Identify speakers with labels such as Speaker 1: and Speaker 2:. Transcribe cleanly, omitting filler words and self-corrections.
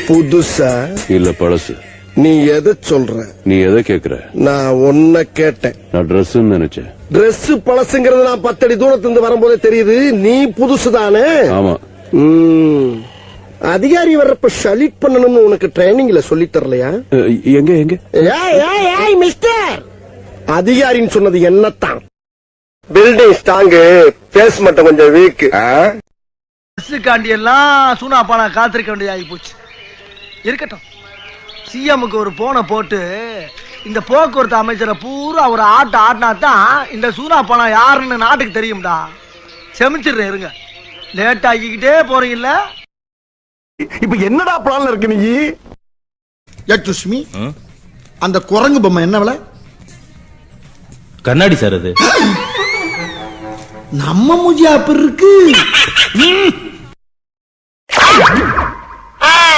Speaker 1: புதுசா
Speaker 2: இல்ல பழசு.
Speaker 1: நீ எதை சொல்ற?
Speaker 2: நீ எதை கேக்குற?
Speaker 1: நான் ஒன்ன கேட்டேன்.
Speaker 2: நான் ட்ரெஸ் நினைச்சேன்.
Speaker 1: Dress பழசுங்கிறது நான் 10 அடி தூரத்துல இருந்து வரும்போதே தெரியுது. நீ புதுசுதானே?
Speaker 2: ஆமா.
Speaker 1: அதிகாரி வர்றப்ப ஷலிட் பண்ணணும்னு உனக்கு ட்ரைனிங்ல சொல்லி தரலையா?
Speaker 2: எங்க எங்க?
Speaker 1: ஏய் மிஸ்டர், அதிகாரின்னு சொன்னது என்னத்தான்? பில்டிங் ஸ்ட்ராங்கு, பேஸ் மட்டும் கொஞ்சம் வீக்.
Speaker 3: காண்டி எல்லாம் சூனா பானா காத்திருக்க வேண்டியதாகி போச்சு. இருக்கட்டும், சிஎம்முக்கு ஒரு போனை போட்டு இந்த போக்குவரத்து அமைச்சரை பூரா ஒரு ஆட்டினா தான் இந்த சூனா பானா யாருன்னு நாட்டுக்கு தெரியும்டா. செமிச்சிடுறேன், இருங்க. லேட் ஆகிக்கிட்டே போறீங்கல்ல.
Speaker 1: இப்ப என்னடா பிளான்ல இருக்கு நீ?
Speaker 4: சுஷ்மி, அந்த குரங்கு பொம்மை என்ன விலை?
Speaker 5: கண்ணாடி சார் அது.
Speaker 4: நம்ம மூஞ்சி அப்ப இருக்கு.